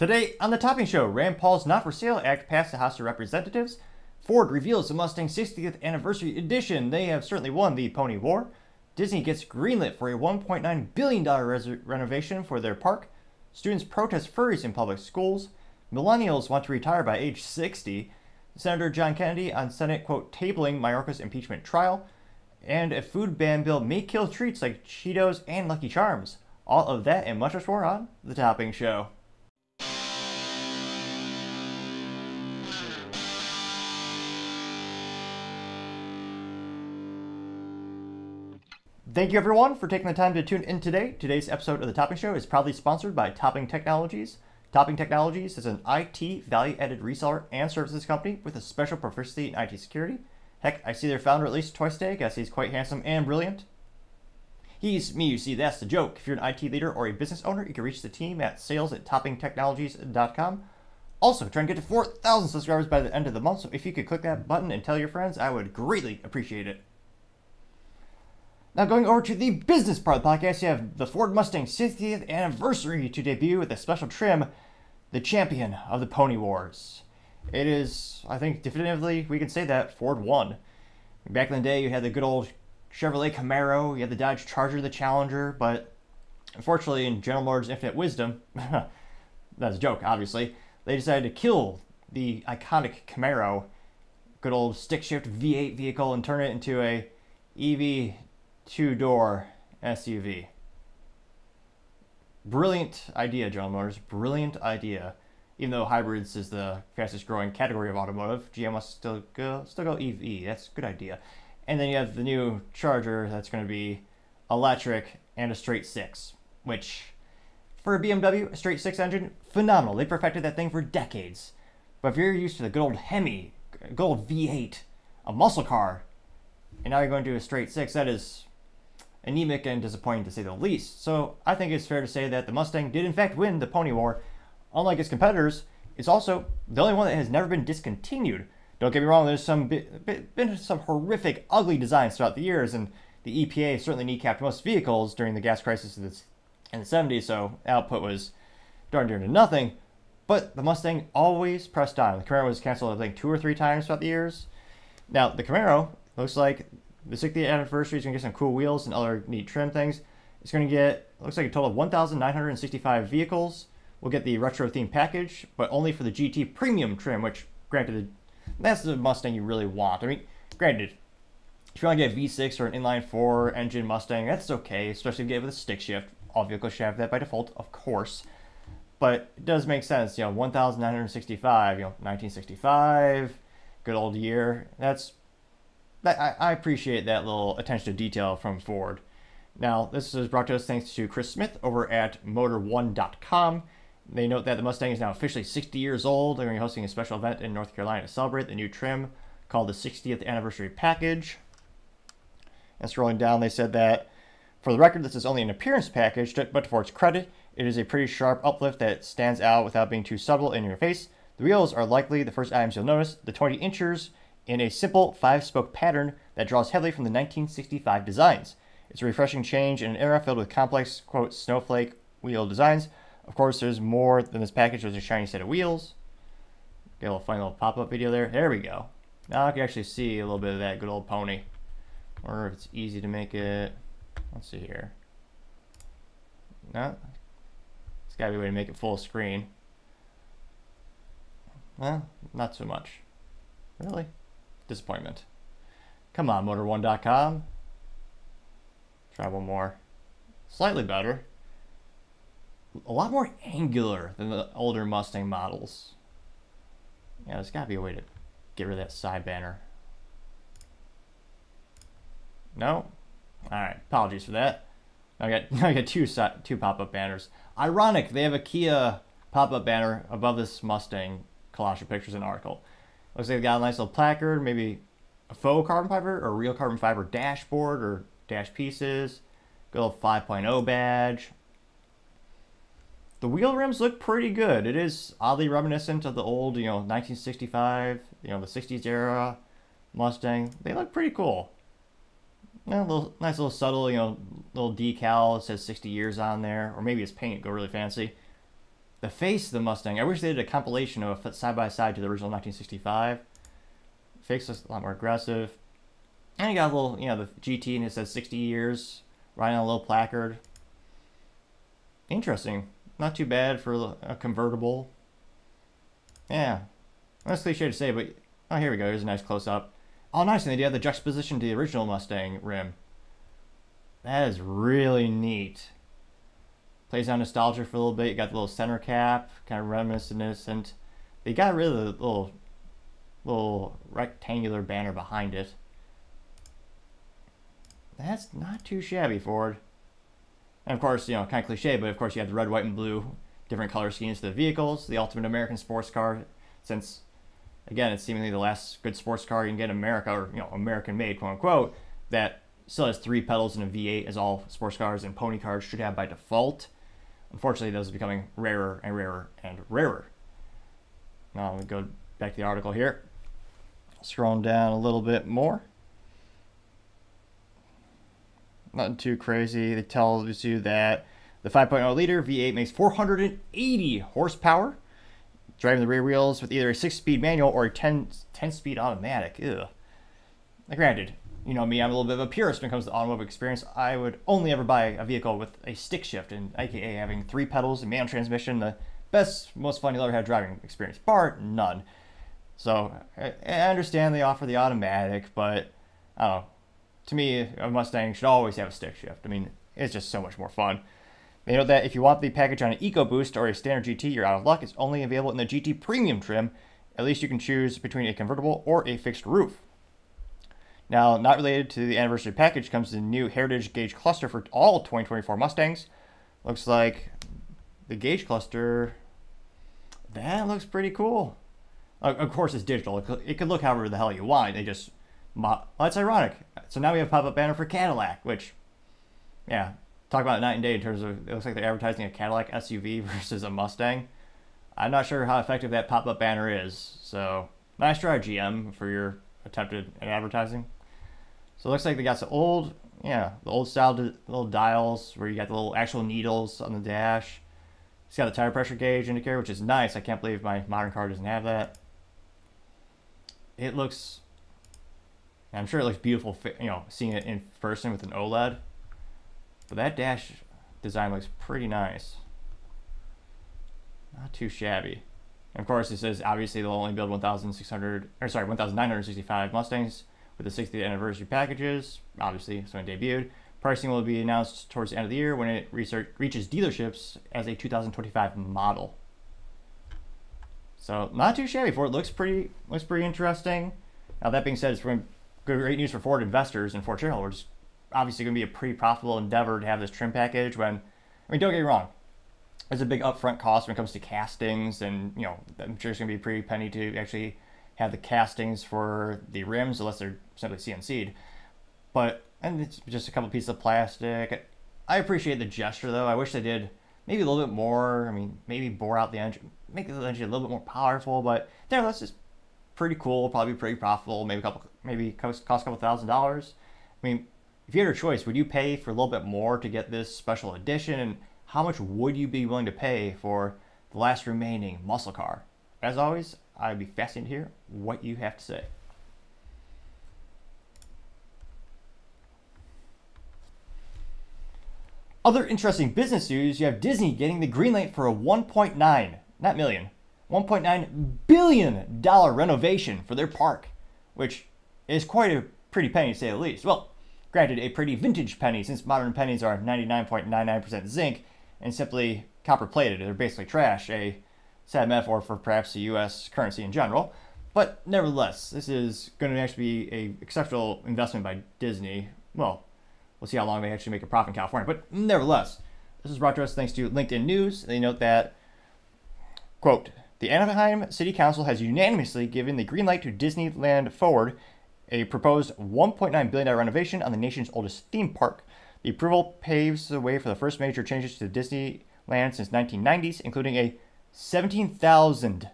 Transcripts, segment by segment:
Today on the Topping Show, Rand Paul's Not For Sale Act passed the House of Representatives. Ford reveals the Mustang 60th Anniversary Edition. They have certainly won the Pony War. Disney gets greenlit for a $1.9 billion renovation for their park. Students protest furries in public schools. Millennials want to retire by age 60. Senator John Kennedy on Senate, quote, tabling Mayorkas impeachment trial. And a food ban bill may kill treats like Cheetos and Lucky Charms. All of that and much more on The Topping Show. Thank you everyone for taking the time to tune in today. Today's episode of The Topping Show is proudly sponsored by Topping Technologies. Topping Technologies is an IT value-added reseller and services company with a special proficiency in IT security. Heck, I see their founder at least twice a day. I guess he's quite handsome and brilliant. He's me, you see, that's the joke. If you're an IT leader or a business owner, you can reach the team at sales@toppingtechnologies.com. Also, trying to get to 4,000 subscribers by the end of the month, so if you could click that button and tell your friends, I would greatly appreciate it. Now going over to the business part of the podcast, you have the Ford Mustang 60th anniversary to debut with a special trim, the champion of the Pony Wars. It is, I think definitively, we can say that Ford won. Back in the day, you had the good old Chevrolet Camaro, you had the Dodge Charger, the Challenger, but unfortunately in General Motors' infinite wisdom, that's a joke obviously, they decided to kill the iconic Camaro, good old stick-shift V8 vehicle, and turn it into a EV two-door SUV. Brilliant idea, General Motors. Brilliant idea. Even though hybrids is the fastest growing category of automotive, GM must still go EV. That's a good idea. And then you have the new Charger that's going to be electric and a straight six, which for a BMW, a straight six engine, phenomenal. They perfected that thing for decades. But if you're used to the good old Hemi, good old V8, a muscle car, and now you're going to do a straight six, that is anemic and disappointing to say the least. So I think it's fair to say that the Mustang did in fact win the Pony War. Unlike its competitors, it's also the only one that has never been discontinued. Don't get me wrong, there's been some horrific, ugly designs throughout the years, and the EPA certainly kneecapped most vehicles during the gas crisis in the 70s, so output was darn near to nothing. But the Mustang always pressed on. The Camaro was canceled, I think, 2 or 3 times throughout the years. Now, the Camaro looks like the 60th anniversary is going to get some cool wheels and other neat trim things. It's going to get, looks like a total of 1,965 vehicles. We'll get the retro themed package, but only for the GT premium trim, which, granted, that's the Mustang you really want. I mean, granted, if you want to get a V6 or an inline 4 engine Mustang, that's okay, especially if you get it with a stick shift. All vehicles should have that by default, of course. But it does make sense, 1,965, 1965, good old year. I appreciate that little attention to detail from Ford. Now, this is brought to us thanks to Chris Smith over at Motor1.com. They note that the Mustang is now officially 60 years old. They're going to be hosting a special event in North Carolina to celebrate the new trim called the 60th Anniversary Package. And scrolling down, they said that, for the record, this is only an appearance package, but for its credit, it is a pretty sharp uplift that stands out without being too subtle in your face. The wheels are likely the first items you'll notice. The 20 inchers in a simple 5-spoke pattern that draws heavily from the 1965 designs. It's a refreshing change in an era filled with complex, quote, snowflake wheel designs. Of course, there's more than this package. There's a shiny set of wheels. Get a little funny little pop-up video there. There we go. Now I can actually see a little bit of that good old pony. Or if it's easy to make it. Let's see here. No. It's got to be a way to make it full screen. Well, not so much. Really? Disappointment. Come on, Motor1.com. Try one more. Slightly better. A lot more angular than the older Mustang models. Yeah, there's got to be a way to get rid of that side banner. No? Alright, apologies for that. I got two pop-up banners. Ironic, they have a Kia pop-up banner above this Mustang collage of pictures and article. Looks like they got a nice little placard, maybe a faux carbon fiber or a real carbon fiber dashboard or dash pieces. Good old 5.0 badge. The wheel rims look pretty good. It is oddly reminiscent of the old, 1965, the 60s era Mustang. They look pretty cool. Nice little subtle, little decal. It says 60 years on there, or maybe it's paint. Go really fancy. The face of the Mustang. I wish they did a compilation of a side-by-side to the original 1965. Face looks a lot more aggressive. And you got a little, the GT, and it says 60 years, riding on a little placard. Interesting. Not too bad for a convertible. Yeah. That's cliche to say, but... Oh, here we go. Here's a nice close-up. Oh, nice. And they have the juxtaposition to the original Mustang rim. That is really neat. Plays on nostalgia for a little bit. You got the little center cap, kind of reminiscent. They got rid of the little rectangular banner behind it. That's not too shabby, Ford. And of course, kind of cliche, but of course you have the red, white, and blue, different color schemes to the vehicles. The ultimate American sports car, since, again, it's seemingly the last good sports car you can get in America, or, American-made, quote-unquote, that still has 3 pedals and a V8, as all sports cars and pony cars should have by default. Unfortunately, those are becoming rarer and rarer and rarer. Now, we go back to the article here. Scrolling down a little bit more. Nothing too crazy. They tell you that the 5.0 liter V8 makes 480 horsepower, driving the rear wheels with either a 6-speed manual or a 10-speed automatic. Ugh. Now, granted, you know me, I'm a little bit of a purist when it comes to automotive experience. I would only ever buy a vehicle with a stick shift, and aka having 3 pedals and manual transmission, the best, most fun you'll ever have driving experience, bar none. So I understand they offer the automatic, but I don't know. To me, a Mustang should always have a stick shift. I mean, it's just so much more fun. They note that if you want the package on an EcoBoost or a standard GT, you're out of luck. It's only available in the GT Premium trim. At least you can choose between a convertible or a fixed roof. Now, not related to the anniversary package, comes the new Heritage Gauge Cluster for all 2024 Mustangs. Looks like the gauge cluster, that looks pretty cool. Of course, it's digital. It could look however the hell you want. They just, well, that's ironic. So now we have a pop-up banner for Cadillac, which, yeah, talk about night and day in terms of, it looks like they're advertising a Cadillac SUV versus a Mustang. I'm not sure how effective that pop-up banner is. So, nice try, GM, for your attempted advertising. So it looks like they got some old, the old style little dials where you got the little actual needles on the dash. It's got a tire pressure gauge indicator, which is nice. I can't believe my modern car doesn't have that. It looks, I'm sure it looks beautiful, seeing it in person with an OLED. But that dash design looks pretty nice. Not too shabby. And of course, it says obviously they'll only build 1,965 Mustangs with the 60th anniversary packages. Obviously, it's when it debuted. Pricing will be announced towards the end of the year when it reaches dealerships as a 2025 model. So not too shabby. Ford looks pretty interesting. Now that being said, it's great news for Ford investors and Ford shareholders. Obviously, going to be a pretty profitable endeavor to have this trim package. When, I mean, don't get me wrong, there's a big upfront cost when it comes to castings, and I'm sure it's going to be a pretty penny to actually have the castings for the rims, unless they're simply CNC'd. And it's just a couple pieces of plastic. I appreciate the gesture, though. I wish they did maybe a little bit more. I mean, maybe bore out the engine, make the engine a little bit more powerful. But nevertheless, it's pretty cool. Probably pretty profitable. Maybe cost a couple $1,000. I mean, if you had your choice, would you pay for a little bit more to get this special edition? And how much would you be willing to pay for the last remaining muscle car? As always, I'd be fascinated to hear what you have to say. Other interesting business news, you have Disney getting the green light for a $1.9 billion renovation for their park, which is quite a pretty penny to say the least. Well, granted, a pretty vintage penny, since modern pennies are 99.99% zinc and simply copper plated. They're basically trash, a sad metaphor for perhaps the U.S. currency in general. But nevertheless, this is going to actually be an exceptional investment by Disney. Well, we'll see how long they actually make a profit in California. But nevertheless, this is brought to us thanks to LinkedIn News. They note that, quote, the Anaheim City Council has unanimously given the green light to Disneyland Forward, a proposed $1.9 billion renovation on the nation's oldest theme park. The approval paves the way for the first major changes to Disneyland since 1990s, including a 17,000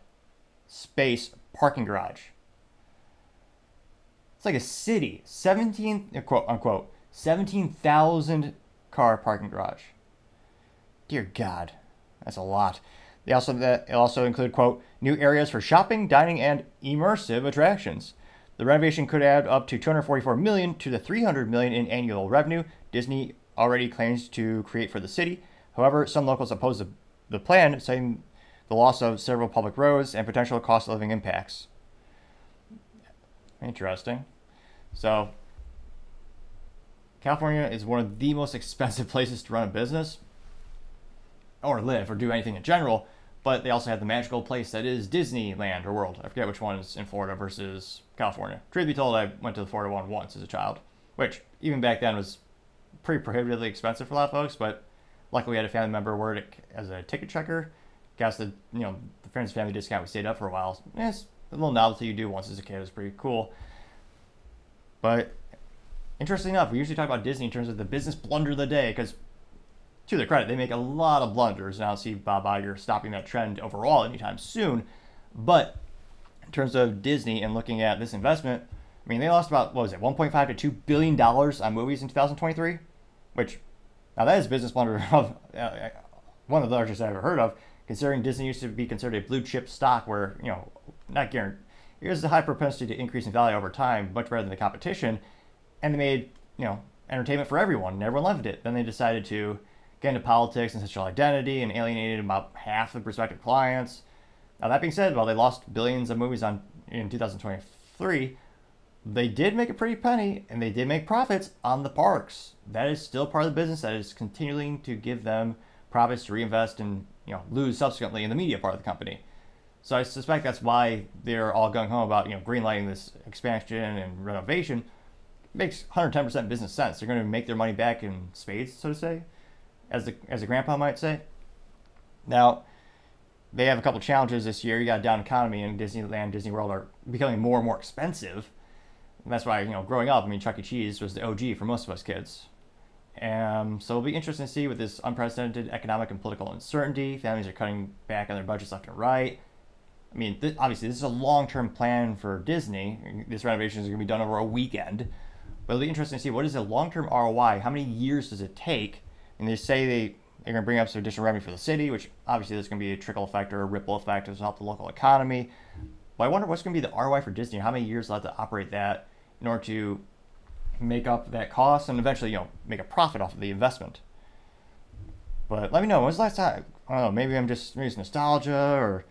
space parking garage. It's like a city. 17,000 car parking garage. Dear God, that's a lot. It'll also include, quote, new areas for shopping, dining, and immersive attractions. The renovation could add up to $244 million to the $300 million in annual revenue Disney already claims to create for the city. However, some locals oppose the plan, citing the loss of several public roads and potential cost of living impacts. Interesting. So, California is one of the most expensive places to run a business, or live, or do anything in general, but they also have the magical place that is Disneyland or World. I forget which one is in Florida versus California. Truth be told, I went to the Florida one once as a child, which even back then was pretty prohibitively expensive for a lot of folks, but luckily we had a family member work as a ticket checker. Got us the friends and family discount. We stayed up for a while. It's a little novelty you do once as a kid. It was pretty cool. But interesting enough, we usually talk about Disney in terms of the business blunder of the day, because to their credit, they make a lot of blunders, and I don't see Bob Iger stopping that trend overall anytime soon. But in terms of Disney and looking at this investment, I mean, they lost about, what was it, $1.5 to $2 billion on movies in 2023, which, now that is a business blunder of one of the largest I've ever heard of, considering Disney used to be considered a blue chip stock where, not guaranteed, here's a high propensity to increase in value over time, much better than the competition, and they made, entertainment for everyone, and everyone loved it. Then they decided to get into politics and sexual identity and alienated about half the prospective clients. Now, that being said, while they lost billions of movies in 2023, they did make a pretty penny, and they did make profits on the parks. That is still part of the business that is continuing to give them profits to reinvest and lose subsequently in the media part of the company. So I suspect that's why they're all gung-ho about greenlighting this expansion and renovation. It makes 110% business sense. They're going to make their money back in spades, so to say, as the grandpa might say. Now, they have a couple challenges this year. You got a down economy, and Disneyland, Disney World are becoming more and more expensive. And that's why, growing up, Chuck E. Cheese was the OG for most of us kids. So it'll be interesting to see with this unprecedented economic and political uncertainty. Families are cutting back on their budgets left and right. Obviously, this is a long-term plan for Disney. This renovation is going to be done over a weekend. But it'll be interesting to see what is the long-term ROI. How many years does it take? And they say they're going to bring up some additional revenue for the city, which obviously there's going to be a trickle effect or a ripple effect to help the local economy. But I wonder what's going to be the ROI for Disney. How many years they'll have to operate that in order to make up that cost and eventually, make a profit off of the investment. But let me know, when's the last time? I don't know, maybe it's nostalgia, or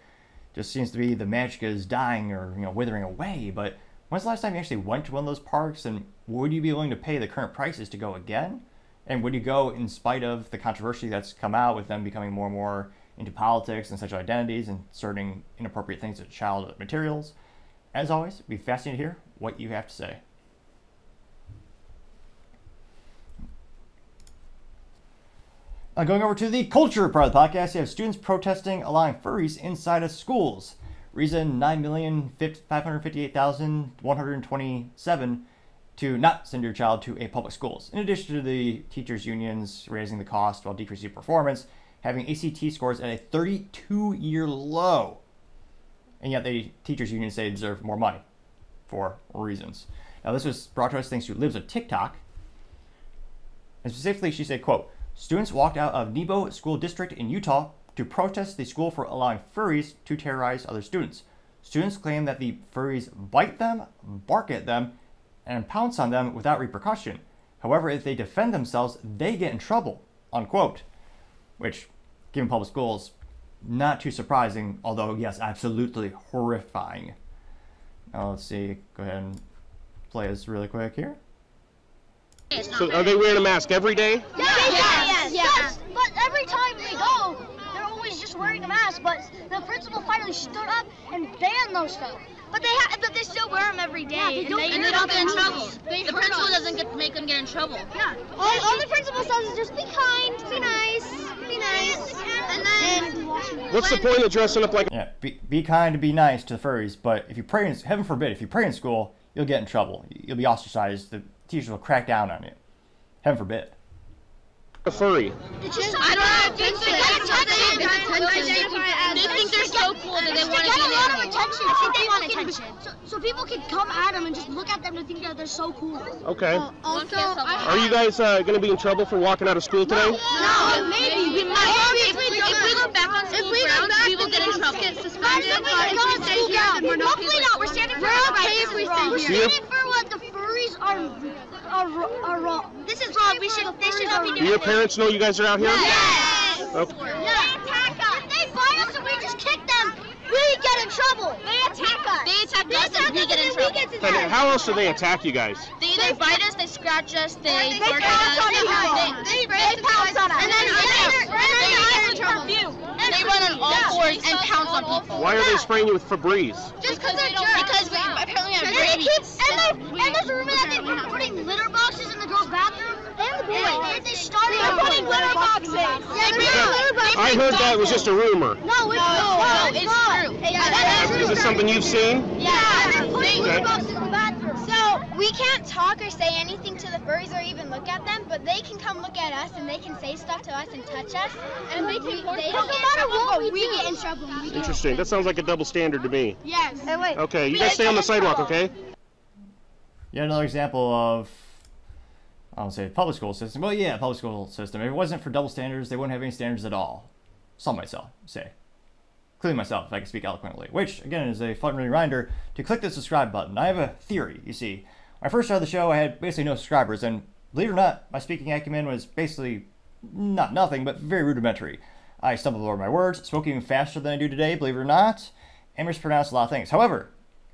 just seems to be the magic is dying or, withering away. But when's the last time you actually went to one of those parks, and would you be willing to pay the current prices to go again? And would you go in spite of the controversy that's come out with them becoming more and more into politics and sexual identities and inserting inappropriate things as child materials? As always, it'd be fascinating to hear what you have to say. Going over to the culture part of the podcast, you have students protesting allowing furries inside of schools. Reason 9,558,127 to not send your child to a public schools. In addition to the teachers' unions raising the cost while decreasing performance, having ACT scores at a 32-year low. And yet the teachers' unions say they deserve more money for reasons. Now, this was brought to us thanks to Libs of TikTok. And specifically, she said, quote, students walked out of Nebo School District in Utah to protest the school for allowing furries to terrorize other students. Students claim that the furries bite them, bark at them, and pounce on them without repercussion. However, if they defend themselves, they get in trouble, unquote. Which, given public schools, not too surprising, although, yes, absolutely horrifying. Now, let's see. Go ahead and play this really quick here. So are they wearing a mask every day? Yes. But every time we go, they're always just wearing a mask. But the principal finally stood up and banned those stuff. But they still wear them every day. Yeah, and they don't get in trouble. The principal doesn't make them get in trouble. Yeah. All the principal says is just be kind, be nice, be nice. And then what's the point of dressing up like? Yeah, be kind and be nice to the furries. But if you pray, heaven forbid, if you pray in school, you'll get in trouble. You'll be ostracized. The teachers will crack down on you. Heaven forbid. A furry. I don't think they think they're so cool that they want to get a lot of be attention. I think they want attention. So people can come at them and just look at them to think that they're so cool. Okay. Also, are you guys going to be in trouble for walking out of school today? No, maybe. If we go back on school grounds, we we'll get in trouble. Guys, if we go to school, yeah. Hopefully not. We're standing for our rights. If we stay here. We're standing for what the furries are wrong. This is wrong. They should not be doing. Do your parents know you guys are out here? Yes. Okay. They attack us. If they find us and we just kick them, we get in trouble. They attack us. They attack us and we get in trouble. And how else do they attack you guys? They either bite us, they scratch us, they bark pounce on at us. us. They pounce on us. And then they run on all fours and pounce on people. Why are they spraying you with Febreze? Just because they're Because we apparently have rabies. And there's a rumor that they've been putting litter boxes in the girls' bathroom. And the boys. They started putting litter boxes. I heard that was just a rumor. No, it's true. Is this something you've seen? Yeah, they're putting litter boxes in the bathroom. So we can't talk or say anything to the furries or even look at them, but they can come look at us and they can say stuff to us and touch us, and they don't get in trouble, but we get in trouble. Interesting. That sounds like a double standard to me. Yes. Hey, wait. Okay, you guys stay on the sidewalk, okay? Yet another example of, I don't say public school system. Well, yeah, public school system. If it wasn't for double standards, they wouldn't have any standards at all. Some might say. Including myself, if I can speak eloquently. Which, again, is a fun reminder to click the subscribe button. I have a theory, you see. When I first started the show, I had basically no subscribers, and believe it or not, my speaking acumen was basically not nothing, but very rudimentary. I stumbled over my words, spoke even faster than I do today, believe it or not, and mispronounced a lot of things. However,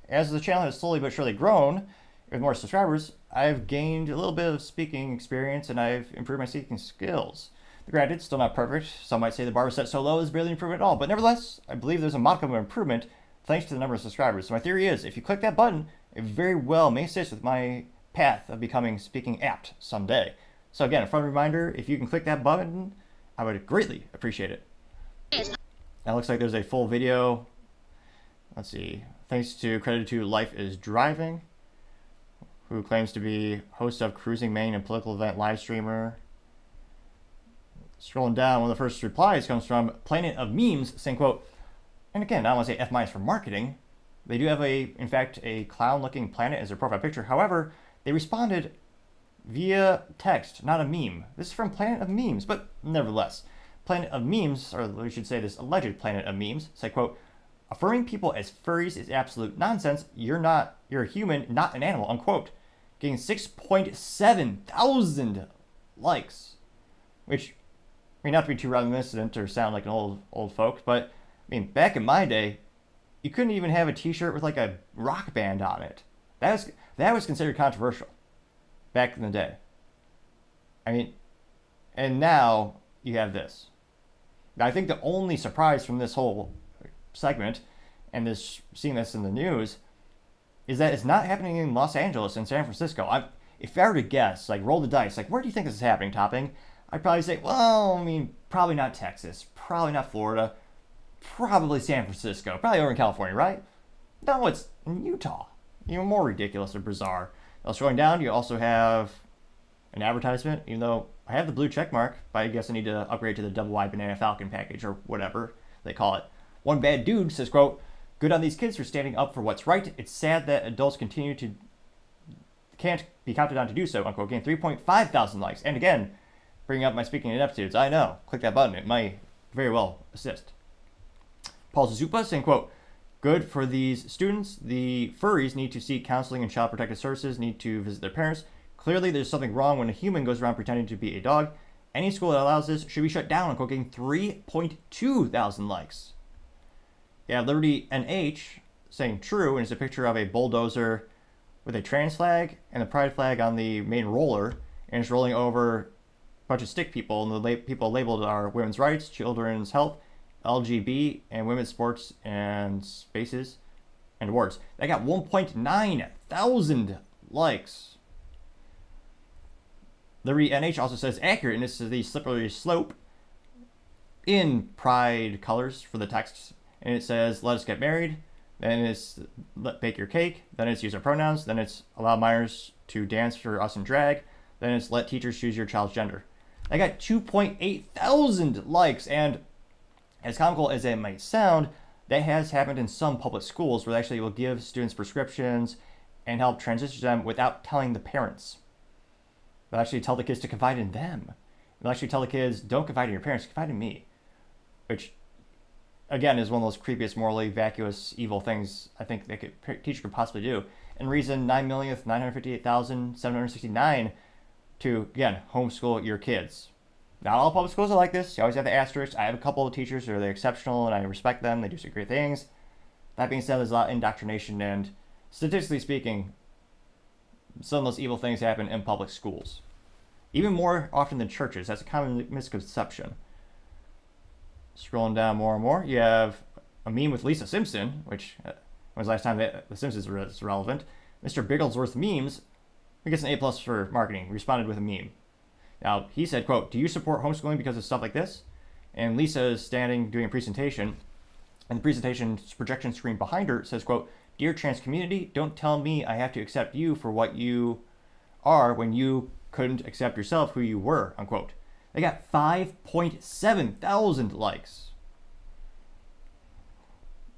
as the channel has slowly but surely grown, with more subscribers, I've gained a little bit of speaking experience and I've improved my speaking skills. Granted, still not perfect. Some might say the bar was set so low is barely improvement at all, but nevertheless, I believe there's a modicum of improvement thanks to the number of subscribers. So my theory is, if you click that button, it very well may assist with my path of becoming speaking apt someday. So again, a fun reminder, if you can click that button, I would greatly appreciate it. Now it looks like there's a full video. Let's see. Thanks to credited to Life is Driving, who claims to be host of Cruising Maine and political event live streamer. Scrolling down, one of the first replies comes from Planet of Memes, saying, quote, and again, I don't want to say F- for marketing. They do have in fact, a clown-looking planet as their profile picture. However, they responded via text, not a meme. This is from Planet of Memes, but nevertheless. Planet of Memes, or we should say this alleged Planet of Memes, say, quote, affirming people as furries is absolute nonsense. You're a human, not an animal, unquote. Getting 6.7 thousand likes, which, I mean, not to be too reminiscent or sound like an old folk, but I mean, back in my day, you couldn't even have a T-shirt with like a rock band on it. That was considered controversial back in the day. I mean, and now you have this. Now, I think the only surprise from this whole segment and seeing this in the news is that it's not happening in Los Angeles and San Francisco. If I were to guess, like roll the dice, like where do you think this is happening, Topping? I'd probably say, well, I mean, probably not Texas, probably not Florida, probably San Francisco, probably over in California, right? No, it's in Utah. Even more ridiculous or bizarre. Now, scrolling down, you also have an advertisement, even though I have the blue check mark, but I guess I need to upgrade to the double wide banana falcon package or whatever they call it. One bad dude says, quote, good on these kids for standing up for what's right. It's sad that adults can't be counted on to do so, unquote. Gain 3.5 thousand likes. And again, bringing up my speaking ineptitudes. I know. Click that button. It might very well assist. Paul Zupa saying, quote, good for these students. The furries need to seek counseling and child protective services, need to visit their parents. Clearly, there's something wrong when a human goes around pretending to be a dog. Any school that allows this should be shut down, unquote. Getting 3.2 thousand likes. Yeah, Liberty NH saying true, and it's a picture of a bulldozer with a trans flag and a pride flag on the main roller, and it's rolling over a bunch of stick people, and the people labeled are women's rights, children's health, LGB, and women's sports and spaces and awards. That got 1.9 thousand likes. Liberty NH also says accurate, and this is the slippery slope in pride colors for the text. And it says, let us get married. Then it's bake your cake. Then it's use our pronouns. Then it's allow minors to dance for us in drag. Then it's let teachers choose your child's gender. I got 2.8 thousand likes. And as comical as it might sound, that has happened in some public schools where they actually will give students prescriptions and help transition them without telling the parents. They'll actually tell the kids to confide in them. They'll actually tell the kids, don't confide in your parents, confide in me. Which, again, is one of those creepiest, morally vacuous, evil things I think that a teacher could possibly do. And reason 9,958,769 to, again, homeschool your kids. Not all public schools are like this. You always have the asterisks. I have a couple of teachers who are exceptional, and I respect them. They do some great things. That being said, there's a lot of indoctrination, and statistically speaking, some of those evil things happen in public schools. Even more often than churches. That's a common misconception. Scrolling down more and more, you have a meme with Lisa Simpson, which was the last time that The Simpsons was relevant. Mr. Bigglesworth Memes, who gets an A+ for marketing, responded with a meme. Now, he said, quote, "Do you support homeschooling because of stuff like this?" And Lisa is standing doing a presentation, and the presentation's projection screen behind her says, quote, "Dear trans community, don't tell me I have to accept you for what you are when you couldn't accept yourself who you were," unquote. They got 5.7 thousand likes.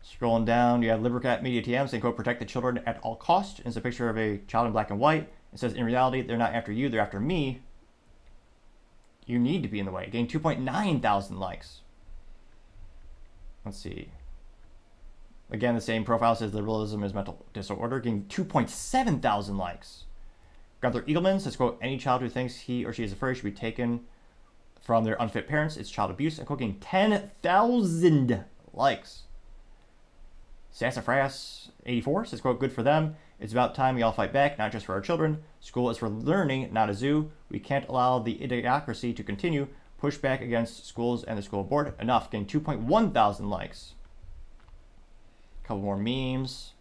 Scrolling down, you have Libercat Media TM saying, quote, "Protect the children at all costs." It's a picture of a child in black and white. It says, "In reality, they're not after you, they're after me. You need to be in the way." Getting 2.9 thousand likes. Let's see. Again, the same profile says liberalism is mental disorder. Getting 2.7 thousand likes. Gunther Eagleman says, quote, "Any child who thinks he or she is a furry should be taken from their unfit parents. It's child abuse." And getting 10,000 likes. Sassafras 84 says, quote, "Good for them. It's about time we all fight back, not just for our children. School is for learning, not a zoo. We can't allow the idiocracy to continue. Push back against schools and the school board. Enough." Getting 2.1 thousand likes. A couple more memes.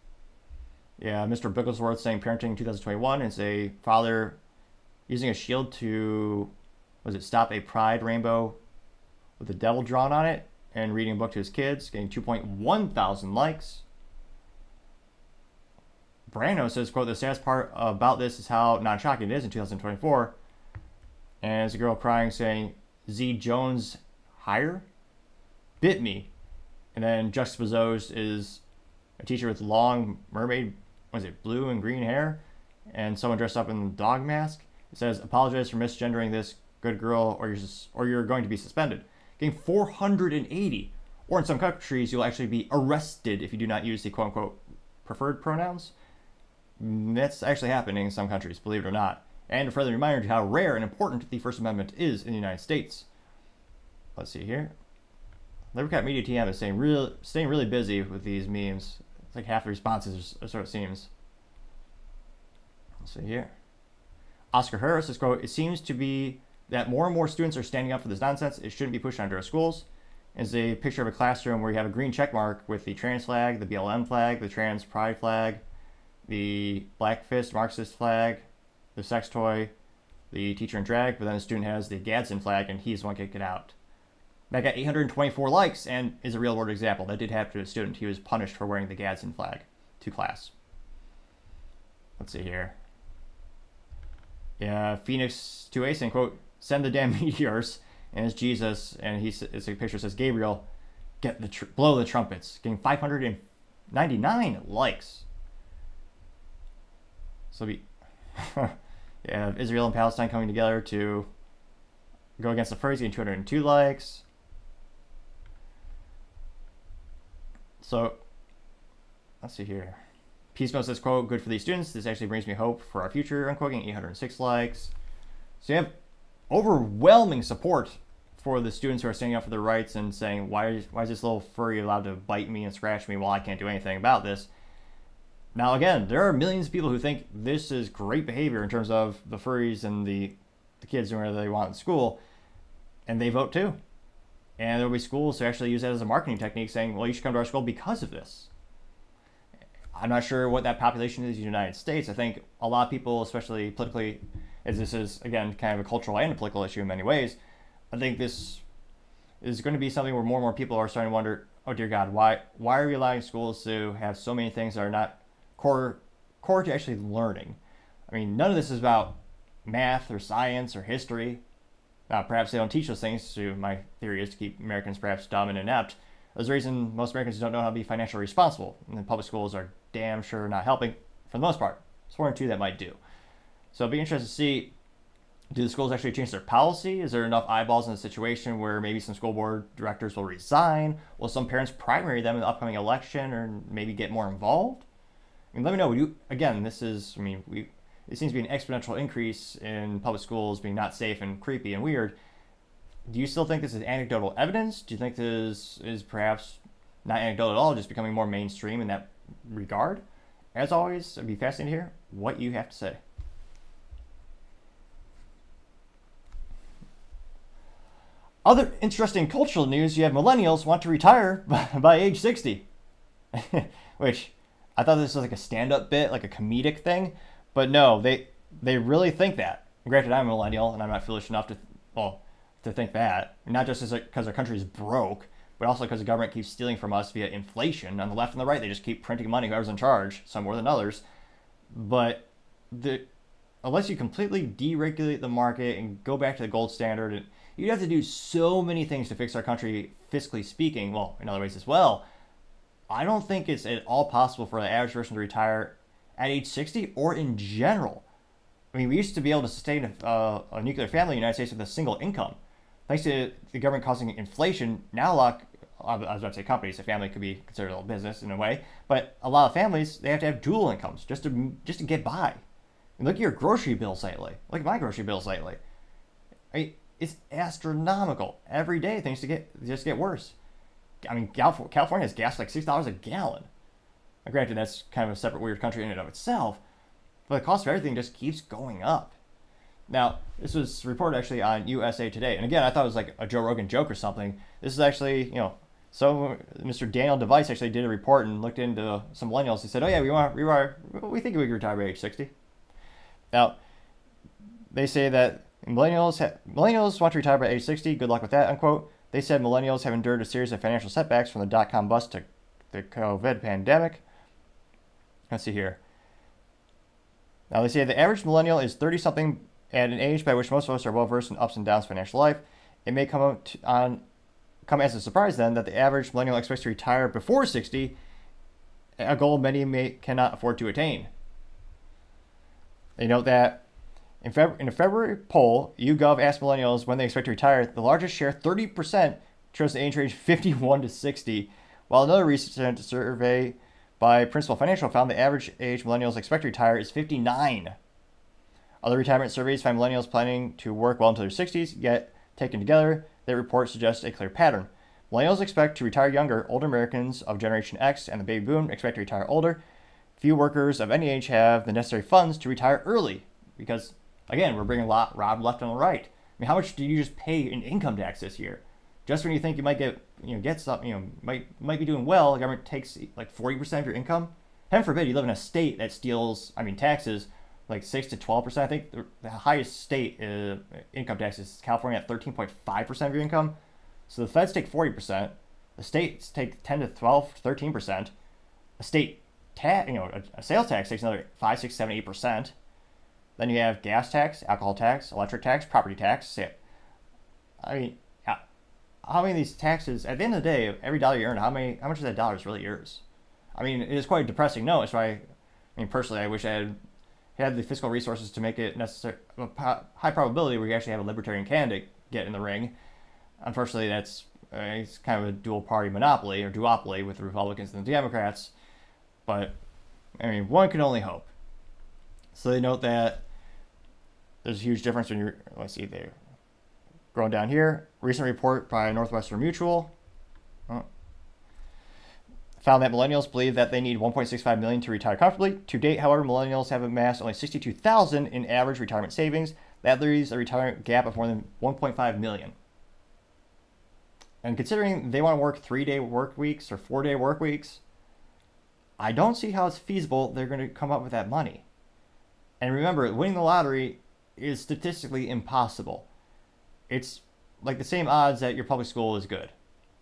Yeah, Mr. Bigglesworth saying parenting 2021 is a father using a shield to, stop a pride rainbow with the devil drawn on it, and reading a book to his kids. Getting 2.1 thousand likes. Brano says, quote, "The saddest part about this is how non-shocking it is in 2024. And there's a girl crying saying, "Z Jones higher bit me." And then juxtaposed is a teacher with long mermaid, blue and green hair, and someone dressed up in a dog mask. It says, "Apologize for misgendering this good girl, or you're going to be suspended." Getting 480. Or in some countries, you'll actually be arrested if you do not use the quote-unquote preferred pronouns. That's actually happening in some countries, believe it or not. And a further reminder to how rare and important the First Amendment is in the United States. Let's see here. Libercat Media TM is staying really busy with these memes. It's like half the responses, or so it seems. Let's see here. Oscar Harris says, quote, "It seems to be that more and more students are standing up for this nonsense. It shouldn't be pushed onto our schools." It's a picture of a classroom where you have a green check mark with the trans flag, the BLM flag, the trans pride flag, the Black Fist Marxist flag, the sex toy, the teacher in drag, but then the student has the Gadsden flag, and he's the one kicked it out. That got 824 likes and is a real world example. That did happen to a student. He was punished for wearing the Gadsden flag to class. Let's see here. Yeah, Phoenix 2A saying, quote, "Send the damn meteors," and it's Jesus, and it's a picture that says, "Gabriel, blow the trumpets." Getting 599 likes. So yeah, Israel and Palestine coming together to go against the furries, getting 202 likes. So let's see here. Peace Mode says, quote, "Good for these students. This actually brings me hope for our future," unquote, getting 806 likes. So you have overwhelming support for the students who are standing up for their rights and saying, why is this little furry allowed to bite me and scratch me while I can't do anything about this? Now, again, there are millions of people who think this is great behavior in terms of the furries and the kids doing whatever they want in school, and they vote too. And there will be schools who actually use that as a marketing technique, saying, well, you should come to our school because of this. I'm not sure what that population is in the United States. I think a lot of people, especially politically, as this is, again, kind of a cultural and a political issue in many ways, I think this is going to be something where more and more people are starting to wonder, oh dear God, why are we allowing schools to have so many things that are not core to actually learning? I mean, none of this is about math or science or history. Perhaps they don't teach those things. My theory is to keep Americans perhaps dumb and inept. There's a reason most Americans don't know how to be financially responsible, and the public schools are damn sure not helping for the most part. It's one or two that might do. So it'll be interesting to see Do the schools actually change their policy? Is there enough eyeballs in the situation where maybe some school board directors will resign? Will some parents primary them in the upcoming election or maybe get more involved? I mean, let me know. Again, this is, I mean, it seems to be an exponential increase in public schools being not safe and creepy and weird. Do you still think this is anecdotal evidence? Do you think this is perhaps not anecdotal at all, just becoming more mainstream in that regard? As always, it'd be fascinating to hear what you have to say. Other interesting cultural news, you have millennials want to retire by age 60. Which, I thought this was like a stand-up bit, like a comedic thing. But no, they really think that. Granted, I'm a millennial, and I'm not foolish enough to think that. Not just because our country is broke, but also because the government keeps stealing from us via inflation. On the left and the right, they just keep printing money, whoever's in charge, some more than others. But unless you completely deregulate the market and go back to the gold standard, you'd have to do so many things to fix our country, fiscally speaking, well, in other ways as well. I don't think it's at all possible for the average person to retire at age 60 or in general. I mean, we used to be able to sustain a nuclear family in the United States with a single income. Thanks to the government causing inflation, now I was about to say companies, a family could be considered a little business in a way, but a lot of families, they have to have dual incomes just to get by. And look at your grocery bills lately. Look at my grocery bills lately. I mean, it's astronomical. Every day things just get worse. I mean, California has gas like $6 a gallon. Now, granted, that's kind of a separate weird country in and of itself, but the cost of everything just keeps going up. Now, this was reported actually on USA Today. And again, I thought it was like a Joe Rogan joke or something. This is actually, so Mr. Daniel Device actually did a report and looked into some millennials. He said, oh yeah, we think we can retire by age 60. Now, they say that millennials want to retire by age 60. Good luck with that, unquote. They said millennials have endured a series of financial setbacks from the dot-com bust to the COVID pandemic. Let's see here. Now, they say the average millennial is 30-something at an age by which most of us are well-versed in ups and downs of financial life. It may come as a surprise, then, that the average millennial expects to retire before 60, a goal many cannot afford to attain. They note that in a February poll, YouGov asked millennials when they expect to retire. The largest share, 30%, chose the age range 51 to 60, while another recent survey by Principal Financial found the average age millennials expect to retire is 59. Other retirement surveys find millennials planning to work well into their 60s, yet taken together, their report suggests a clear pattern. Millennials expect to retire younger. Older Americans of Generation X and the baby boom expect to retire older. Few workers of any age have the necessary funds to retire early because, again, we're bringing a lot robbed left and right. I mean, how much do you just pay in income tax this year? Just when you think you might get something, might be doing well, the government takes like 40% of your income. Heaven forbid you live in a state that steals, taxes like 6 to 12%. I think the highest state income tax is California at 13.5% of your income. So the feds take 40%, the states take 10 to 12, 13%. A state tax, a sales tax takes another 5, 6, 7, 8%. Then you have gas tax, alcohol tax, electric tax, property tax. I mean, how many of these taxes, at the end of the day, every dollar you earn, how much of that dollar is really yours? I mean, it is quite a depressing note. That's why, personally, I wish I had the fiscal resources to make it high probability where you actually have a libertarian candidate get in the ring. Unfortunately, it's kind of a dual party monopoly or duopoly with the Republicans and the Democrats. But, one can only hope. So they note that there's a huge difference when you're, let's see, they're going down here. Recent report by Northwestern Mutual found that millennials believe that they need $1.65 million to retire comfortably. To date, however, millennials have amassed only $62,000 in average retirement savings. That leaves a retirement gap of more than $1.5 million. And considering they want to work 3-day work weeks or 4-day work weeks, I don't see how it's feasible they're going to come up with that money. And remember, winning the lottery is statistically impossible. It's like the same odds that your public school is good.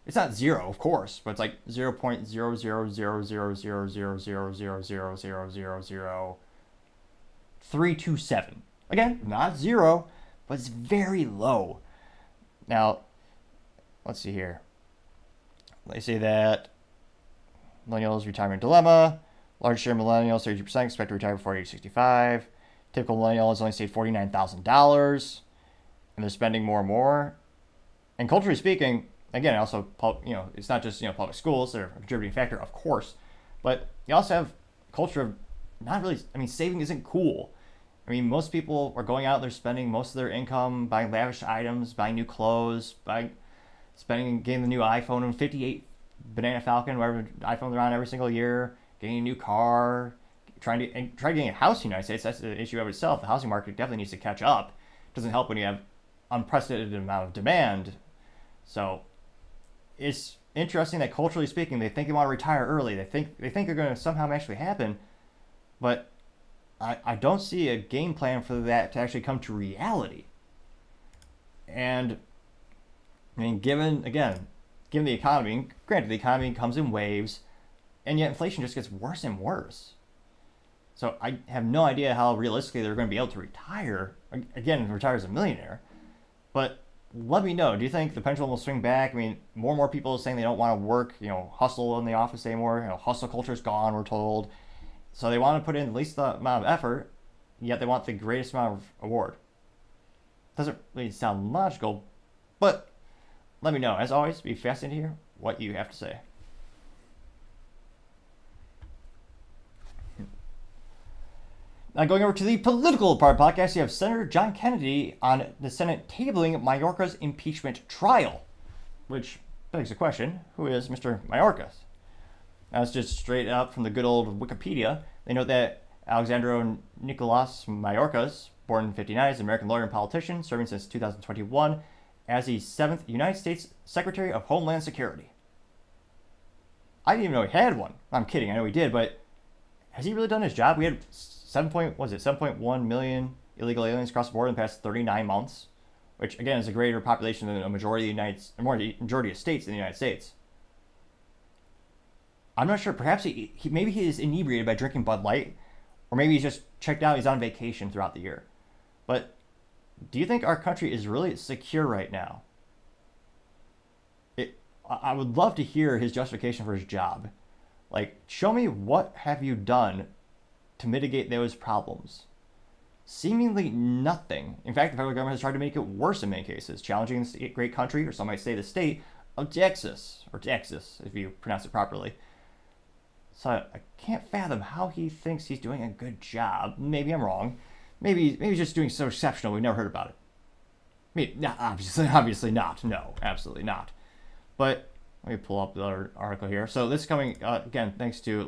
It's not zero, of course, but it's like 0.0000000000327. Again, not zero, but it's very low. Now, let's see here. They say that millennials retirement dilemma. Large share of millennials, 32%, expect to retire before age 65. Typical millennial has only saved $49,000, and they're spending more and more. And culturally speaking, again, also, it's not just, public schools, they're a contributing factor, of course, but you also have a culture of not really, saving isn't cool. Most people are going out, they're spending most of their income buying lavish items, buying new clothes, getting the new iPhone and 58 Banana Falcon, whatever iPhone they're on every single year, getting a new car, trying to get a house in the United States. That's an issue of itself. The housing market definitely needs to catch up. It doesn't help when you have unprecedented amount of demand. So it's interesting that culturally speaking, they think they want to retire early. They think they're going to somehow actually happen, but I don't see a game plan for that to actually come to reality. And given the economy, granted the economy comes in waves, and yet inflation just gets worse and worse. So I have no idea how realistically they're going to be able to retire as a millionaire. But let me know, do you think the pendulum will swing back? More and more people are saying they don't want to work, hustle in the office anymore. Hustle culture is gone, we're told. So they want to put in the least amount of effort, yet they want the greatest amount of reward. Doesn't really sound logical, but let me know. As always, be fascinated to hear what you have to say. Now going over to the political part of the podcast, you have Senator John Kennedy on the Senate tabling Mayorkas' impeachment trial, which begs the question, who is Mr. Mayorkas? Now it's just straight up from the good old Wikipedia. They note that Alexandro Nicolas Mayorkas, born in 1959, is an American lawyer and politician, serving since 2021 as the 7th United States Secretary of Homeland Security. I didn't even know he had one. I'm kidding, I know he did, but has he really done his job? We had 7.1 million illegal aliens across the board in the past 39 months, which again is a greater population than a majority of states in the United States. I'm not sure. Perhaps maybe he is inebriated by drinking Bud Light, or maybe he's just checked out. He's on vacation throughout the year. But do you think our country is really secure right now? I would love to hear his justification for his job. Show me, what have you done to mitigate those problems? Seemingly nothing. In fact, the federal government has tried to make it worse in many cases, challenging the great country, or some might say the state, of Texas, or Texas, if you pronounce it properly. So I can't fathom how he thinks he's doing a good job. Maybe I'm wrong. Maybe he's just doing so exceptional we've never heard about it. No, obviously not. No, absolutely not. But let me pull up the other article here. So this is coming, again, thanks to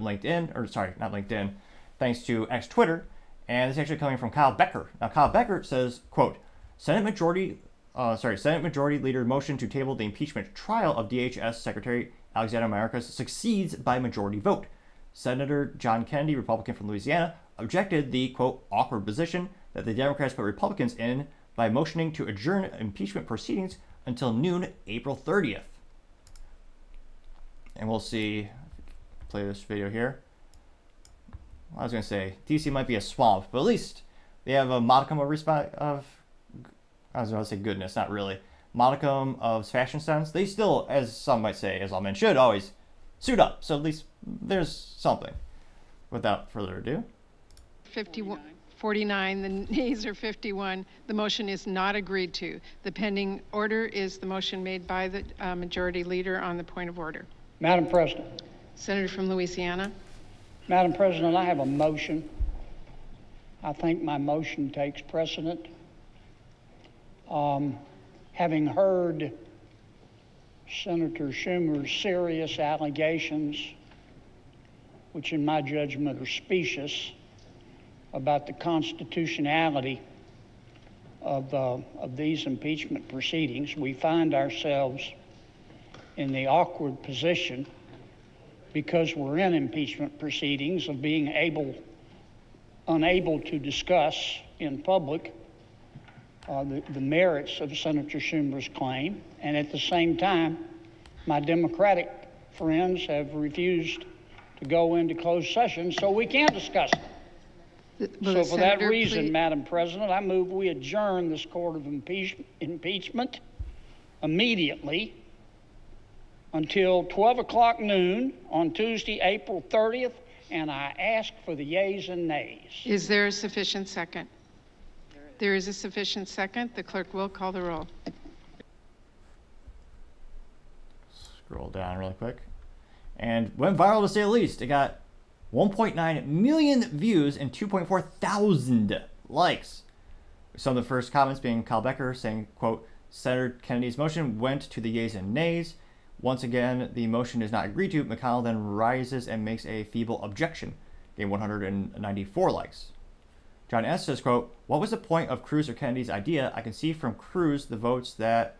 thanks to X Twitter. And this is actually coming from Kyle Becker. Now, Kyle Becker says, quote, Senate Majority Leader motion to table the impeachment trial of DHS Secretary Alexander Mayorkas succeeds by majority vote. Senator John Kennedy, Republican from Louisiana, objected the, quote, awkward position that the Democrats put Republicans in by motioning to adjourn impeachment proceedings until noon, April 30th. And we'll see, play this video here. I was going to say, DC might be a swamp, but at least they have a modicum of I was going to say goodness, not really. Modicum of fashion sense. They still, as some might say, as all men should, always suit up. So at least there's something. Without further ado. 49, the nays are 51. The motion is not agreed to. The pending order is the motion made by the majority leader on the point of order. Madam President. Senator from Louisiana. Madam President, I have a motion. I think my motion takes precedent. Having heard Senator Schumer's serious allegations, which in my judgment are specious, about the constitutionality of these impeachment proceedings, we find ourselves in the awkward position, because we're in impeachment proceedings, of being unable to discuss in public the merits of Senator Schumer's claim, and at the same time, my Democratic friends have refused to go into closed session, so we can't discuss it. So for that reason, Madam President, I move we adjourn this court of impeachment immediately until 12 o'clock noon on Tuesday, April 30th and I ask for the yeas and nays. Is there a sufficient second? There is a sufficient second. The clerk will call the roll. Scroll down really quick. And went viral to say the least. It got 1.9 million views and 2.4 thousand likes. Some of the first comments being Kyle Becker saying, quote, Senator Kennedy's motion went to the yeas and nays. Once again, the motion is not agreed to. McConnell then rises and makes a feeble objection, getting 194 likes. John S. says, quote, what was the point of Cruz or Kennedy's idea? I can see from Cruz the votes that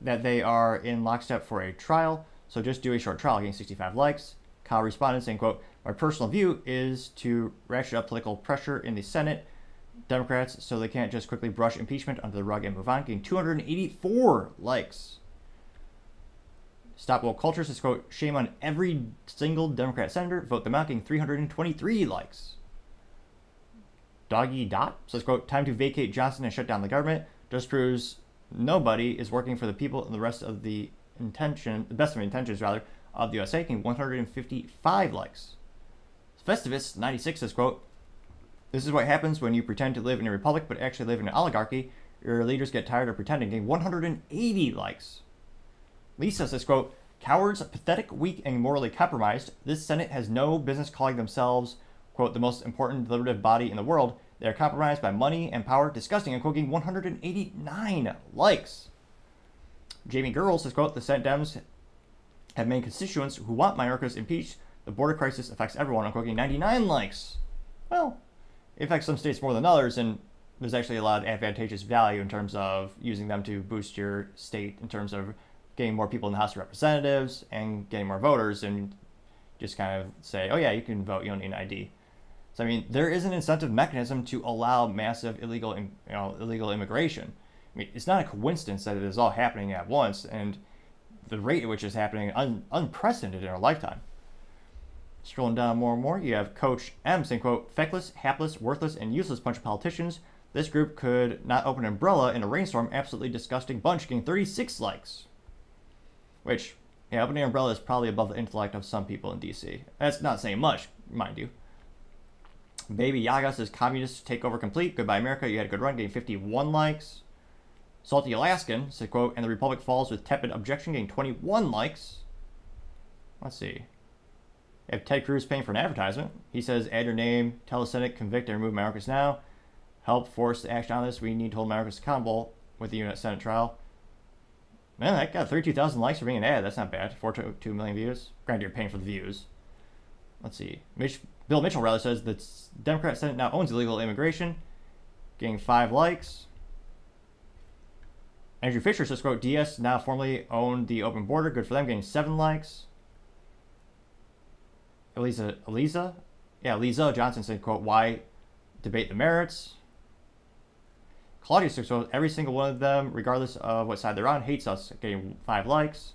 they are in lockstep for a trial, so just do a short trial, getting 65 likes. Kyle responded saying, quote, my personal view is to ratchet up political pressure in the Senate, Democrats, so they can't just quickly brush impeachment under the rug and move on, getting 284 likes. Stop Woke Culture says, quote, shame on every single Democrat senator, vote them out, getting 323 likes. Doggy Dot says, quote, time to vacate Johnson and shut down the government. Just proves nobody is working for the people and the best of intentions of the USA, getting 155 likes. Festivus 96 says, quote, this is what happens when you pretend to live in a republic but actually live in an oligarchy. Your leaders get tired of pretending, getting 180 likes. Lisa says, quote, cowards, pathetic, weak, and morally compromised. This Senate has no business calling themselves, quote, the most important deliberative body in the world. They are compromised by money and power. Disgusting, and quoting 189 likes. Jamie Girls says, quote, the Senate Dems have many constituents who want Mayorkas impeached. The border crisis affects everyone. I'm quoting 99 likes. Well, it affects some states more than others, and there's actually a lot of advantageous value in terms of using them to boost your state in terms of getting more people in the House of Representatives and getting more voters, and just kind of say, oh yeah, you can vote, you don't need an ID. So I mean, there is an incentive mechanism to allow massive illegal immigration. I mean, it's not a coincidence that it is all happening at once, and the rate at which it's happening unprecedented in our lifetime. Scrolling down more and more, you have Coach M saying, quote, feckless, hapless, worthless, and useless bunch of politicians. This group could not open an umbrella in a rainstorm. Absolutely disgusting bunch, getting 36 likes. Which, yeah, opening an umbrella is probably above the intellect of some people in DC. That's not saying much, mind you. Baby Yaga says, communist takeover complete. Goodbye, America. You had a good run, getting 51 likes. Salty Alaskan said, quote, and the Republic falls with tepid objection, getting 21 likes. Let's see. You have Ted Cruz paying for an advertisement. He says, add your name, tell the Senate, convict and remove Mayorkas now. Help force the action on this. We need to hold Mayorkas accountable with the unit Senate trial. Man, that got 32,000 likes for being an ad. That's not bad. 4.2 million views. Granted, you're paying for the views. Let's see. Bill Mitchell rather says the Democrat Senate now owns illegal immigration, getting 5 likes. Andrew Fisher says, quote, DS now formally own the open border. Good for them, getting 7 likes. Eliza Johnson said, quote, why debate the merits? Claudia says, quote, every single one of them, regardless of what side they're on, hates us, getting 5 likes.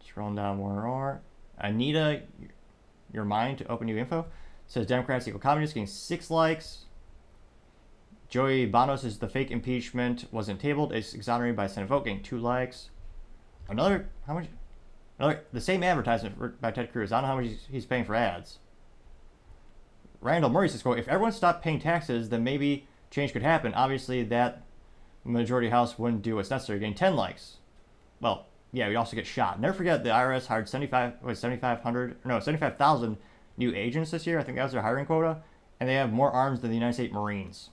Scrolling down more and more. Anita, your mind to open new info, says Democrats equal communists, getting 6 likes. Joey Bono says the fake impeachment wasn't tabled. It's exonerated by Senate vote, getting 2 likes. The same advertisement by Ted Cruz. I don't know how much he's paying for ads. Randall Murray says, quote, if everyone stopped paying taxes, then maybe change could happen. Obviously, that majority house wouldn't do what's necessary, getting 10 likes. Well, yeah, we'd also get shot. Never forget the IRS hired 75,000 new agents this year. I think that was their hiring quota. And they have more arms than the United States Marines.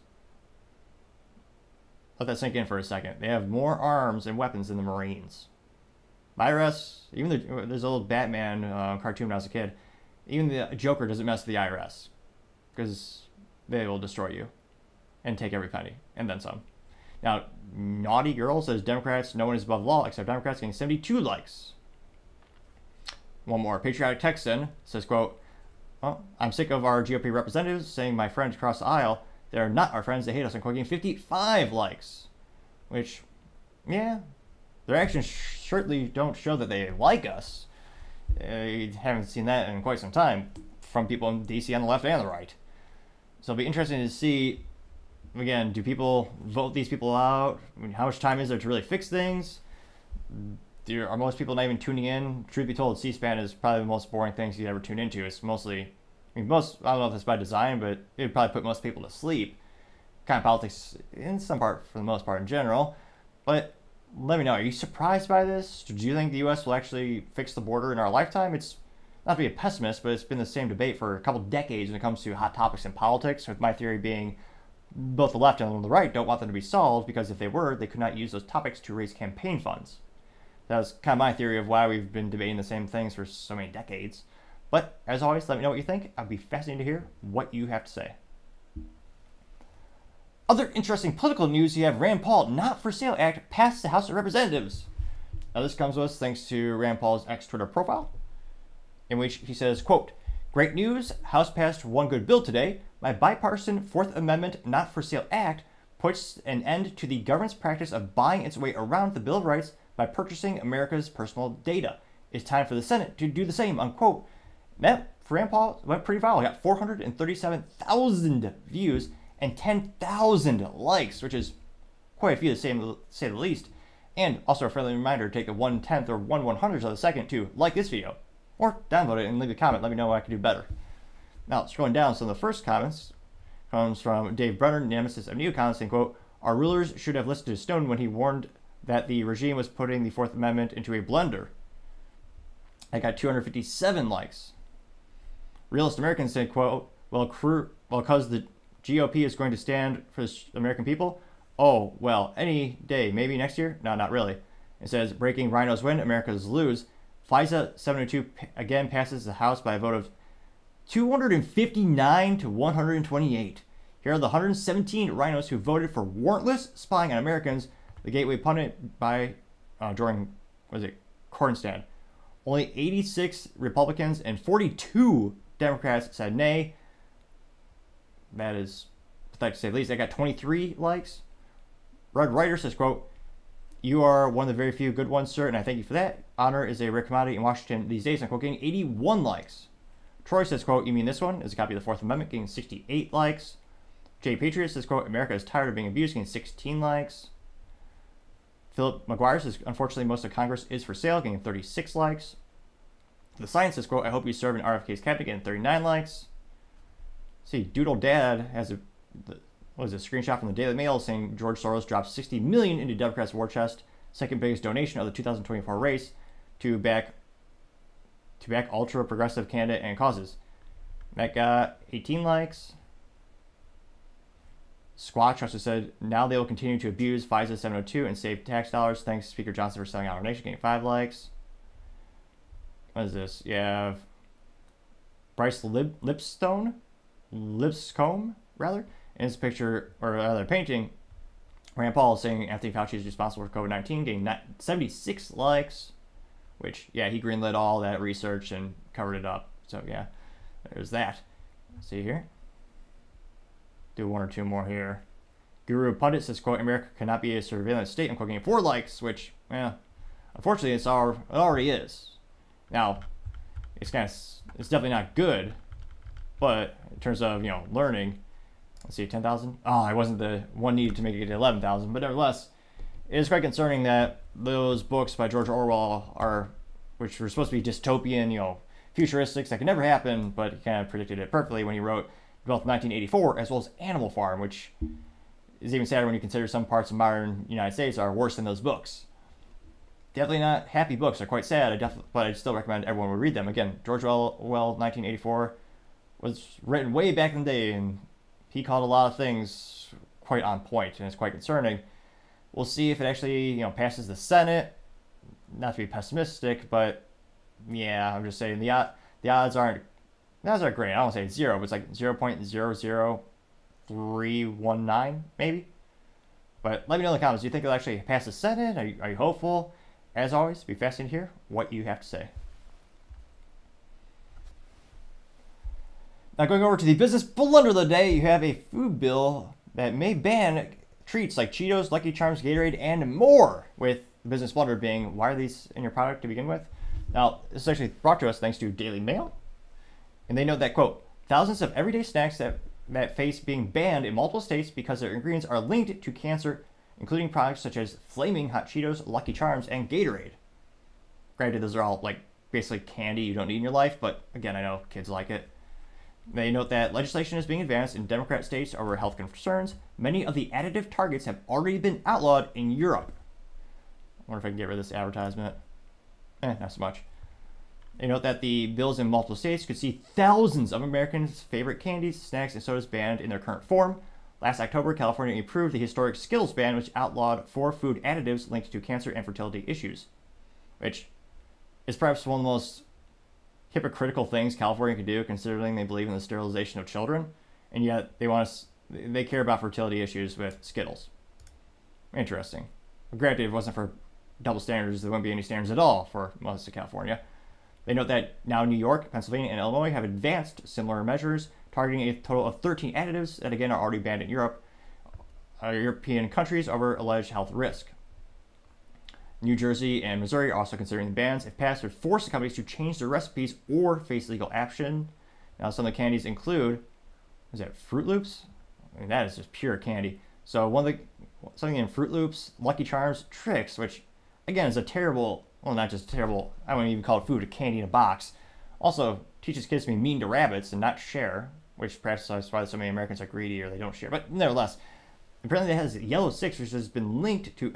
Let that sink in for a second. They have more arms and weapons than the Marines. IRS, even there's a little Batman cartoon when I was a kid. Even the Joker doesn't mess with the IRS. Because they will destroy you. And take every penny. And then some. Now, Naughty Girl says Democrats, no one is above law except Democrats, getting 72 likes. One more. Patriotic Texan says, quote, well, I'm sick of our GOP representatives saying my friends across the aisle, they're not our friends, they hate us, and quoting 55 likes. Which, yeah, their actions certainly don't show that they like us. You haven't seen that in quite some time from people in DC on the left and the right. So it'll be interesting to see, again, do people vote these people out? I mean, how much time is there to really fix things? are most people not even tuning in? Truth be told, C-SPAN is probably the most boring things you ever tune into. It's mostly, I don't know if it's by design, but it would probably put most people to sleep. Kind of politics in some part, for the most part in general. But let me know, are you surprised by this? Do you think the U.S. will actually fix the border in our lifetime? It's not to be a pessimist, but it's been the same debate for a couple decades when it comes to hot topics in politics, with my theory being both the left and the right don't want them to be solved, because if they were, they could not use those topics to raise campaign funds. That was kind of my theory of why we've been debating the same things for so many decades. But as always, let me know what you think. I'd be fascinated to hear what you have to say. Other interesting political news, you have Rand Paul Not For Sale Act passed the House of Representatives. Now this comes to us thanks to Rand Paul's ex-Twitter profile, in which he says, quote, "Great news, House passed one good bill today. My bipartisan Fourth Amendment Not For Sale Act puts an end to the government's practice of buying its way around the Bill of Rights by purchasing America's personal data. It's time for the Senate to do the same," unquote. That, for Rand Paul, went pretty viral. He got 437,000 views and 10,000 likes, which is quite a few to say the least. And also a friendly reminder to take the 1/10 or 1/100th of a second to like this video, or download it and leave a comment. Let me know what I can do better. Now, scrolling down, some of the first comments comes from Dave Brenner, nemesis of neocons, saying, quote, "Our rulers should have listened to Stone when he warned that the regime was putting the Fourth Amendment into a blunder." I got 257 likes. Realist Americans said, quote, well, because the GOP is going to stand for the American people? Oh, well, any day, maybe next year? No, not really. It says, breaking rhinos win, Americans lose. FISA 702 again passes the House by a vote of 259 to 128. Here are the 117 rhinos who voted for warrantless spying on Americans, the gateway pundit by during, Corn stand. Only 86 Republicans and 42 Democrats said nay. That is pathetic to say the least. I got 23 likes. Red Writer says, quote, "You are one of the very few good ones, sir, and I thank you for that. Honor is a rare commodity in Washington these days." I'm quote, getting 81 likes. Troy says, quote, "You mean this one?" Is a copy of the Fourth Amendment, getting 68 likes. Jay Patriot says, quote, "America is tired of being abused," getting 16 likes. Philip McGuire says, "Unfortunately, most of Congress is for sale," getting 36 likes. The Science says, quote, "I hope you serve in RFK's cabinet," getting 39 likes. See, Doodle Dad has a screenshot from the Daily Mail saying George Soros dropped $60 million into Democrats' war chest, second biggest donation of the 2024 race, to back ultra progressive candidate and causes. That got 18 likes. Squatch also said, "Now they will continue to abuse FISA 702 and save tax dollars. Thanks, Speaker Johnson, for selling out our nation," getting 5 likes. What is this? You have Bryce Lipscomb, rather, in his picture, or rather painting, Rand Paul saying Anthony Fauci is responsible for COVID-19, getting 76 likes, which, yeah, he greenlit all that research and covered it up. So, yeah, there's that. Let's see here. Do one or two more here. Guru Pundit says, quote, "America cannot be a surveillance state," I'm quoting 4 likes, which, well, unfortunately, it already is. Now, it's definitely not good, but in terms of, learning, let's see, 10,000? Oh, it wasn't the one needed to make it to 11,000, but nevertheless, it is quite concerning that those books by George Orwell which were supposed to be dystopian, futuristics that could never happen, but he kind of predicted it perfectly when he wrote both 1984 as well as Animal Farm, which is even sadder when you consider some parts of modern United States are worse than those books. Definitely not happy books. They're quite sad, but I'd still recommend everyone would read them. Again, George Orwell, 1984, was written way back in the day, and he called a lot of things quite on point, and it's quite concerning. We'll see if it actually, passes the Senate. Not to be pessimistic, but yeah, I'm just saying the odds aren't great. I don't want to say 0, but it's like 0.00319 maybe. But let me know in the comments. Do you think it'll actually pass the Senate? Are you hopeful? As always, be fascinated to hear what you have to say. Now, going over to the business blunder of the day, you have a food bill that may ban treats like Cheetos, Lucky Charms, Gatorade, and more, with the business blunder being, why are these in your product to begin with? Now, this is actually brought to us thanks to Daily Mail. And they note that, quote, "Thousands of everyday snacks that face being banned in multiple states because their ingredients are linked to cancer, including products such as Flaming Hot Cheetos, Lucky Charms, and Gatorade." Granted, those are all like basically candy you don't need in your life, but again, I know kids like it. They note that legislation is being advanced in Democrat states over health concerns. Many of the additive targets have already been outlawed in Europe. I wonder if I can get rid of this advertisement. Not so much. They note that the bills in multiple states could see thousands of Americans' favorite candies, snacks, and sodas banned in their current form. Last October, California approved the historic Skittles ban, which outlawed 4 food additives linked to cancer and fertility issues, which is perhaps one of the most hypocritical things California could do, considering they believe in the sterilization of children, and yet they care about fertility issues with Skittles. Interesting. Granted, if it wasn't for double standards, there wouldn't be any standards at all for most of California. They note that now New York, Pennsylvania, and Illinois have advanced similar measures, targeting a total of 13 additives that again are already banned in Europe, European countries over alleged health risk. New Jersey and Missouri are also considering the bans. If passed, would force the companies to change their recipes or face legal action. Now, some of the candies include, is that Fruit Loops? I mean, that is just pure candy. So something in Fruit Loops, Lucky Charms, Tricks, which again is a terrible, well, not just terrible, I wouldn't even call it food, a candy in a box. Also teaches kids to be mean to rabbits and not share, which perhaps is why so many Americans are greedy or they don't share. But nevertheless, apparently it has yellow 6, which has been linked to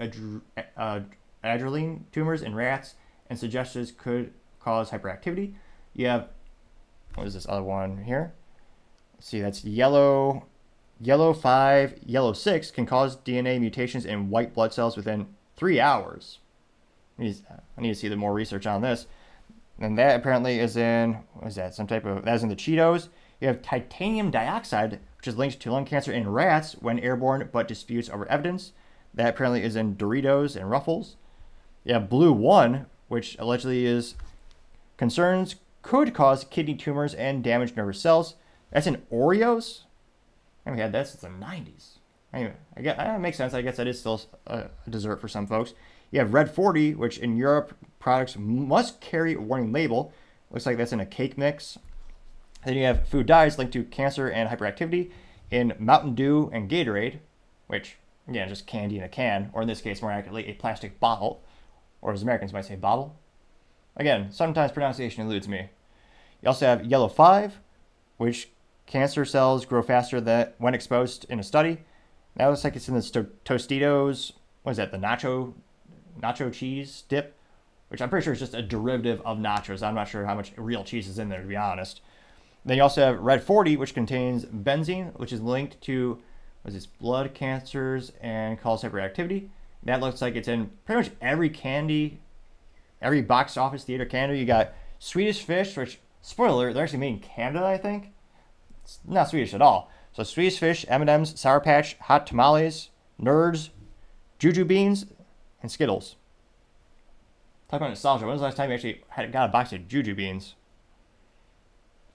adrenaline tumors in rats and suggestions could cause hyperactivity. You have, what is this other one here? Let's see, that's yellow 5, yellow 6 can cause DNA mutations in white blood cells within 3 hours. I need to see the more research on this. And that apparently is in, what is that? That's in the Cheetos. You have titanium dioxide, which is linked to lung cancer in rats when airborne, but disputes over evidence. That apparently is in Doritos and Ruffles. You have Blue 1, which allegedly is concerns could cause kidney tumors and damage nervous cells. That's in Oreos. I haven't had that since the 90s. Anyway, I guess that makes sense. I guess that is still a dessert for some folks. You have Red 40, which in Europe, products must carry a warning label. Looks like that's in a cake mix. Then you have food dyes linked to cancer and hyperactivity in Mountain Dew and Gatorade, which, again, just candy in a can, or in this case, more accurately, a plastic bottle, or as Americans might say, bottle. Again, sometimes pronunciation eludes me. You also have Yellow 5, which cancer cells grow faster than when exposed in a study. That looks like it's in the Tostitos, what is that, the nacho cheese dip, which I'm pretty sure is just a derivative of nachos. I'm not sure how much real cheese is in there, to be honest. Then you also have Red 40, which contains benzene, which is linked to, what is this, blood cancers and causes hyperactivity. That looks like it's in pretty much every candy, every box office theater candy. You got Swedish Fish, which, spoiler alert, they're actually made in Canada, I think. It's not Swedish at all. So Swedish Fish, M&M's, Sour Patch, Hot Tamales, Nerds, Juju Beans, and Skittles. Talk about nostalgia. When was the last time you actually got a box of Juju Beans?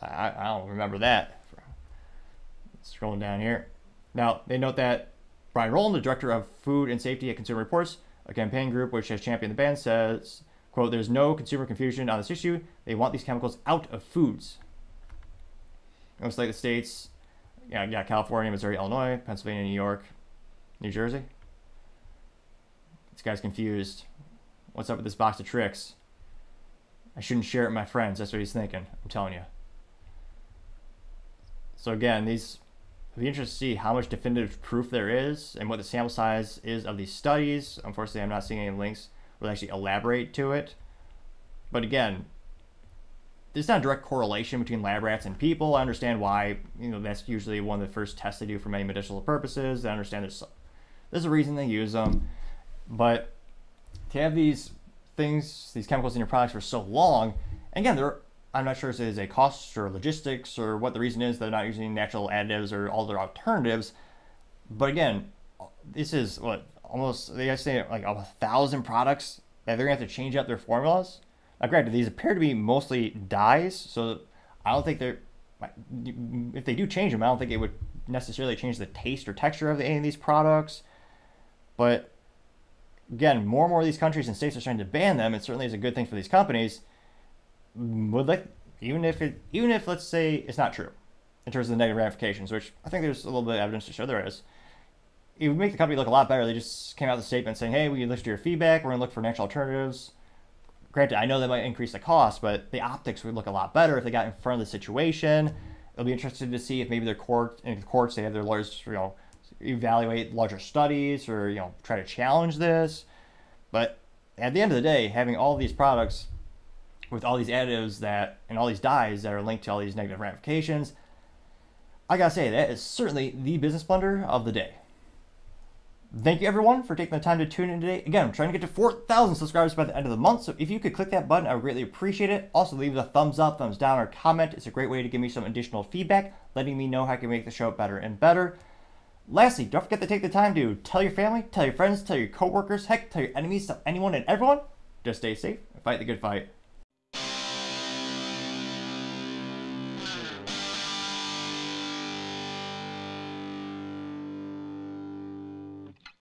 I don't remember that. Scrolling down here. Now, they note that Brian Rowland, the director of Food and Safety at Consumer Reports, a campaign group which has championed the ban, says, quote, "There's no consumer confusion on this issue. They want these chemicals out of foods." It looks like the states, California, Missouri, Illinois, Pennsylvania, New York, New Jersey. This guy's confused. What's up with this box of Tricks? I shouldn't share it with my friends. That's what he's thinking. I'm telling you. So again, it'd be interesting to see how much definitive proof there is and what the sample size is of these studies. Unfortunately, I'm not seeing any links where they actually elaborate to it. But again, there's not a direct correlation between lab rats and people. I understand why, that's usually one of the first tests they do for many medicinal purposes. I understand there's a reason they use them. But to have these chemicals in your products for so long, and again, I'm not sure if it is a cost or logistics or what the reason is they're not using natural additives or all their alternatives. But again, this is they estimate like 1,000 products that they're going to have to change out their formulas. Now, granted, these appear to be mostly dyes, so I don't think if they do change them, I don't think it would necessarily change the taste or texture of any of these products. But again, more and more of these countries and states are starting to ban them. It certainly is a good thing for these companies. Even if let's say it's not true in terms of the negative ramifications, which I think there's a little bit of evidence to show there is, it would make the company look a lot better. They just came out with a statement saying, "Hey, we listened to your feedback. We're going to look for natural alternatives." Granted, I know that might increase the cost, but the optics would look a lot better if they got in front of the situation. It'll be interesting to see if maybe in courts they have their lawyers, evaluate larger studies or, try to challenge this. But at the end of the day, having all these products with all these additives and all these dyes that are linked to all these negative ramifications, I gotta say, that is certainly the business blunder of the day. Thank you everyone for taking the time to tune in today. Again, I'm trying to get to 4,000 subscribers by the end of the month, so if you could click that button, I would greatly appreciate it. Also, leave a thumbs up, thumbs down, or comment. It's a great way to give me some additional feedback, letting me know how I can make the show better and better. Lastly, don't forget to take the time to tell your family, tell your friends, tell your coworkers, heck, tell your enemies, tell anyone and everyone. Just stay safe and fight the good fight.